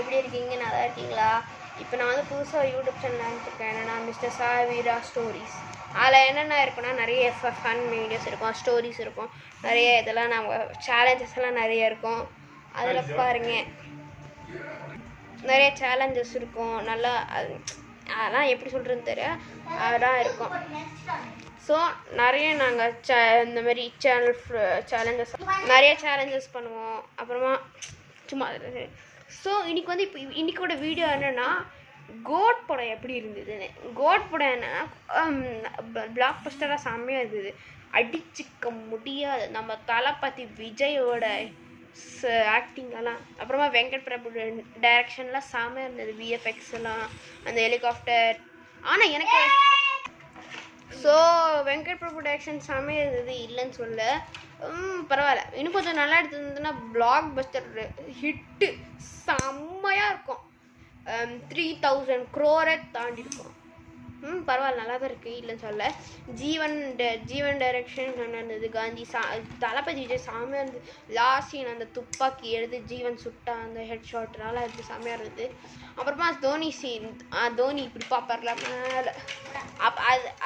எப்படி இருக்கீங்க? நல்லா இருக்கீங்களா? இப்போ நான் வந்து புதுசாக யூடியூப் சேனல் ஆரம்பிச்சிருக்கேன். என்னென்னா மிஸ்டர் சாவீரா ஸ்டோரிஸ். அதில் என்னென்ன இருக்குன்னா நிறைய ஃபன் வீடியோஸ் இருக்கும், ஸ்டோரிஸ் இருக்கும், நிறைய இதெல்லாம் நம்ம சேலஞ்சஸ் எல்லாம் நிறைய இருக்கும். அதில் பாருங்க, நிறைய சேலஞ்சஸ் இருக்கும். நல்லா அதெல்லாம் எப்படி சொல்கிறதுன்னு தெரியும், அதெல்லாம் இருக்கும். ஸோ நிறைய நாங்கள் இந்த மாதிரி சேலஞ்சஸ் நிறைய சேலஞ்சஸ் பண்ணுவோம். அப்புறமா சும்மா ஸோ இன்றைக்கி வந்து இப்போ இன்றைக்கோட வீடியோ என்னென்னா கோட் படம் எப்படி இருந்ததுன்னு. கோட் படம் என்னென்னா பிளாக் பஸ்டராக செம்மையாக இருந்தது, அடிச்சிக்க முடியாது. நம்ம தளபதி விஜயோட ஆக்டிங் எல்லாம், அப்புறமா வெங்கட் பிரபு டைரக்ஷன்லாம் செம்மையாக இருந்தது. விஎஃப்எக்ஸ் எல்லாம், அந்த ஹெலிகாப்டர். ஆனால் எனக்கு ஸோ வெங்கட் பிரபு டைரக்ஷன் செம்மையாக இருந்தது, இல்லைன்னு சொல்ல. பரவாயில்ல, இன்னும் கொஞ்சம் நல்லா எடுத்துருந்ததுன்னா பிளாக் பஸ்டர் ஹிட்டு செம்மையாக இருக்கும். 3000 crore தாண்டி இருக்கும். பரவாயில்ல, நல்லா தான் இருக்குது, இல்லைன்னு சொல்ல. ஜீவன் டைரக்ஷன் நல்லா இருந்தது. காந்தி தளபதி விஜய் செம்மையாக இருந்தது. லாஸ்ட் சீன் அந்த துப்பாக்கி எடுத்து ஜீவன் சுட்டா அந்த ஹெட் ஷாட் நல்லா இருந்தது, செம்மையாக இருந்தது. அப்புறமா தோனி சீன், தோனி இப்படி பார்ப்பார்ல மேலே,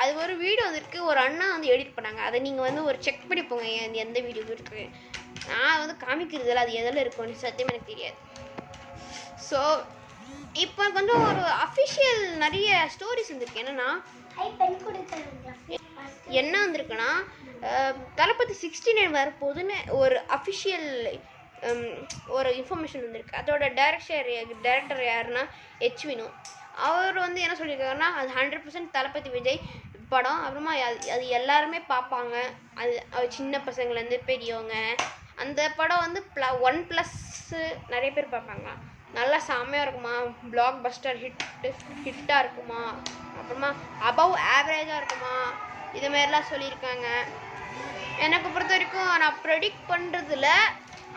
அது ஒரு வீடியோ இருக்குது, ஒரு அண்ணா வந்து எடிட் பண்ணாங்க. அதை நீங்கள் வந்து ஒரு செக் பண்ணி போங்க எந்த வீடியோ இருக்குது. நான் வந்து காமிக்கிறதில்ல, அது எதில் இருக்கும்னு சத்தியமாக எனக்கு தெரியாது. ஸோ இப்போ கொஞ்சம் ஒரு அஃபிஷியல் நிறைய ஸ்டோரிஸ் வந்துருக்கு. என்னென்னா என்ன வந்திருக்குன்னா தளபதி 69 வரப்போகுதுன்னு ஒரு அஃபிஷியல் ஒரு இன்ஃபர்மேஷன் வந்திருக்கு. அதோட டைரக்டர் யாருன்னா எச் வினோ. அவர் வந்து என்ன சொல்லியிருக்காருன்னா அது 100% தளபதி விஜய் படம். அப்புறமா அது எல்லாருமே பார்ப்பாங்க, அது சின்ன பசங்கள்லேருந்து பெரியவங்க. அந்த படம் வந்து 1+ நிறைய பேர் பார்ப்பாங்க. நல்லா செம்மையாக இருக்குமா, பிளாக் பஸ்டர் ஹிட்டாக இருக்குமா, அப்புறமா அபவ் ஆவரேஜாக இருக்குமா, இதுமாரிலாம் சொல்லியிருக்காங்க. எனக்கு பொறுத்த வரைக்கும் நான் ப்ரெடிக்ட் பண்ணுறதுல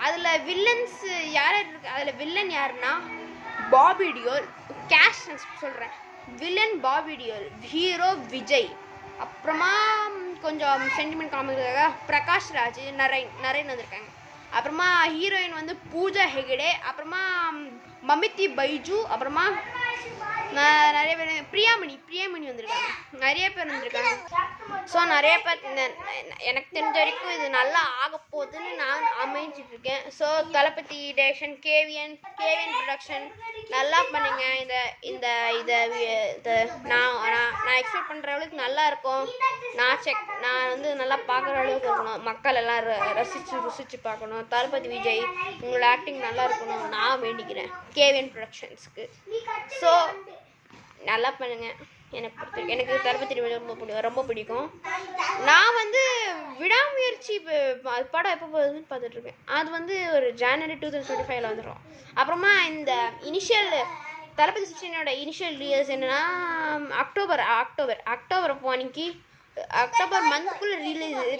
அதில் வில்லன்ஸ் யார் இருக்கு, அதில் வில்லன் யாருன்னா பாபி டியோல். கேஷ் சொல்கிறேன், villain Bobby Deol, hero Vijay. அப்புறமா கொஞ்சம் சென்டிமெண்ட் காமிக்கிறதுக்காக பிரகாஷ் ராஜ், நரேன் வந்திருக்காங்க. அப்புறமா ஹீரோயின் வந்து பூஜா ஹெகடே, அப்புறமா மமித்தி பைஜு, அப்புறமா நிறைய பேர் பிரியாமணி வந்திருக்காங்க, நிறைய பேர் வந்திருக்காங்க. ஸோ நிறைய பேர் எனக்கு தெரிஞ்ச வரைக்கும் இது நல்லா ஆக போகுதுன்னு நான் அமைஞ்சிட்ருக்கேன். ஸோ தளபதி டைரக்ஷன், கேவிஎன் ப்ரொடக்ஷன் நல்லா பண்ணுங்க. இதை நான் எக்ஸ்பெக்ட் பண்ணுற அளவுக்கு நல்லா இருக்கும். நான் வந்து நல்லா பார்க்குற அளவுக்கு இருக்கணும், மக்கள் எல்லாம் ருசிச்சு பார்க்கணும். தளபதி விஜய் உங்களோட ஆக்டிங் நல்லா இருக்கணும் நான் வேண்டிக்கிறேன் கேவிஎன் ப்ரொடக்ஷன்ஸுக்கு. ஸோ நல்லா பண்ணுங்கள். எனக்கு தளபதி ரொம்ப பிடிக்கும். நான் வந்து விடாமுயற்சி படம் எப்போ போகுதுன்னு பார்த்துட்ருக்கேன். அது வந்து ஒரு ஜனவரி 2025 வந்துடும். அப்புறமா இந்த தளபதி 16 இனிஷியல் ரிலீஸ் என்னன்னா அக்டோபர் அன்னைக்கு, அக்டோபர் மந்த்துக்குள்ளே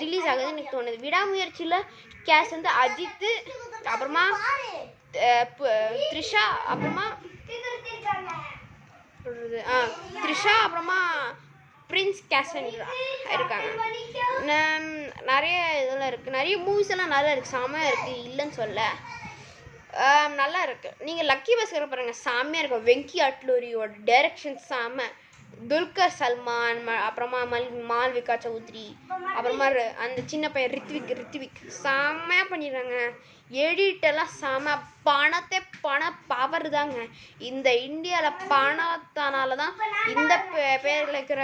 ரிலீஸ் ஆகுதுன்னு எனக்கு தோணுது. விடாமுயற்சியில் கேஷ் வந்து அஜித், அப்புறமா த்ரிஷா, அப்புறமா த்ரிஷா, அப்புறமா பிரின்ஸ் கேசண்ட்ரா இருக்காங்க. நிறைய இதெல்லாம் இருக்குது, நிறைய மூவிஸ் எல்லாம் நல்லா இருக்குது, செம்மையாக இருக்குது, இல்லைன்னு சொல்ல. நல்லா இருக்குது. நீங்கள் லக்கி பாஸ்கர் பாருங்கள், செம்மையாக இருக்கும். வெங்கி அட்லூரியோட டைரக்ஷன் செம்ம. துல்கர் சல்மான், அப்புறமா மால்விகா சௌத்ரி, அப்புறமா அந்த சின்ன பையன் ரித்விக் செம்மையாக பண்ணிடுறாங்க. எடிட்டெல்லாம் செம்ம. பணம் பவர் தாங்க. இந்த இந்தியாவில் பணத்தினால தான் இந்த பேரில் இருக்கிற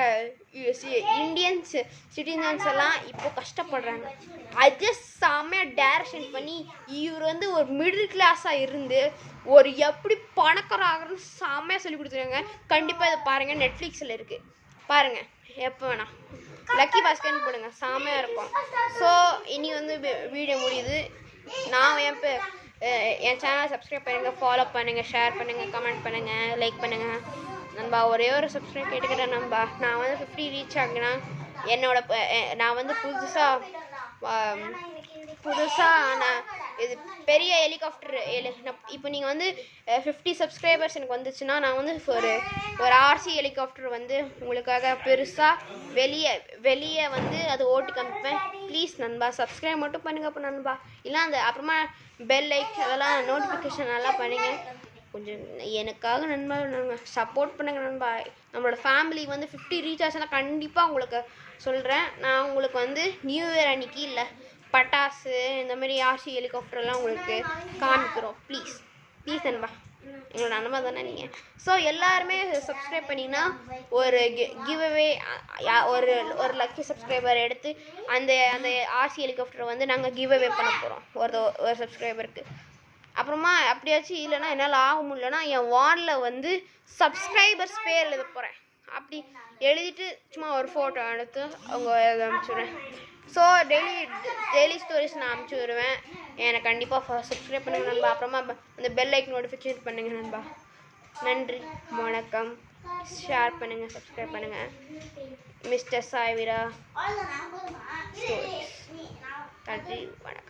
இந்தியன்ஸ் சிட்டிசன்ஸ் எல்லாம் இப்போ கஷ்டப்படுறாங்க. அது செம்மையாக டைரக்ஷன் பண்ணி இவர் வந்து ஒரு மிடில் கிளாஸாக இருந்து ஒரு எப்படி பணக்காரர் ஆகிறன்னு செம்மையாக சொல்லி கொடுத்துருக்காங்க. கண்டிப்பாக இதை பாருங்கள், நெட்ஃப்ளிக்ஸில் இருக்குது, பாருங்கள் எப்போ வேணாம். லக்கி பாஸ்கர்னு போடுங்க, செம்மையாக இருக்கும். ஸோ இனி வந்து வீடியோ முடியுது. நான் என் சேனலை சப்ஸ்கிரைப் பண்ணுங்கள், ஃபாலோ பண்ணுங்கள், ஷேர் பண்ணுங்கள், கமெண்ட் பண்ணுங்கள், லைக் பண்ணுங்கள். நண்பா ஒரே ஒரு சப்ஸ்கிரைப் கேட்டுக்கிட்டேன் நண்பா. நான் வந்து 50 ரீச் ஆகினா நான் வந்து புதுசாக நான் இது பெரிய ஹெலிகாப்டர் இப்போ நீங்கள் வந்து 50 சப்ஸ்கிரைபர்ஸ் எனக்கு வந்துச்சுன்னா நான் வந்து ஒரு ஆர்சி ஹெலிகாப்டர் வந்து உங்களுக்காக பெருசாக வெளியே வந்து அது ஓட்டு காமிப்பேன். ப்ளீஸ் நண்பா சப்ஸ்கிரைப் மட்டும் பண்ணுங்க அப்போ நண்பா. இல்லை அப்புறமா பெல் லைக் அதெல்லாம் நோட்டிஃபிகேஷன் நல்லா பண்ணுங்க. கொஞ்சம் எனக்காக நண்பா நாங்கள் சப்போர்ட் பண்ணுங்க நண்பா. நம்மளோட ஃபேமிலி வந்து 50 ரீச் ஆச்சுன்னா கண்டிப்பாக உங்களுக்கு சொல்கிறேன். நான் உங்களுக்கு வந்து நியூ இயர் அன்னைக்கு இல்லை பட்டாசு இந்த மாதிரி ஆர்சி ஹெலிகாப்டர்லாம் உங்களுக்கு காமிக்கிறோம். ப்ளீஸ் நண்பா, எங்களோட அண்ணமா தானே நீங்கள். ஸோ எல்லாருமே சப்ஸ்கிரைப் பண்ணிங்கன்னா ஒரு கிவ்அவே ஒரு லக்கி சப்ஸ்கிரைபர் எடுத்து அந்த ஆர்சி ஹெலிகாப்டரை வந்து நாங்கள் கிவ்அவே பண்ண போகிறோம் ஒரு சப்ஸ்கிரைபருக்கு. அப்புறமா அப்படியாச்சும் இல்லைன்னா என்னால் ஆக முடியலன்னா என் வாலில் வந்து சப்ஸ்கிரைபர்ஸ் பேர் எழுத போகிறேன். அப்படி எழுதிட்டு சும்மா ஒரு ஃபோட்டோ எடுத்து அவங்க அனுப்பிச்சுடுவேன். ஸோ டெய்லி ஸ்டோரிஸ் நான் அனுப்பிச்சி விடுவேன். எனக்கு கண்டிப்பாக சப்ஸ்கிரைப் பண்ணுங்க நண்பா. அப்புறமா அந்த பெல் ஐக்கன் நோட்டிஃபிகேஷன் பண்ணுங்க நண்பா. நன்றி, வணக்கம். ஷேர் பண்ணுங்கள், சப்ஸ்கிரைப் பண்ணுங்கள். Mister Saiveera stories. நன்றி, வணக்கம்.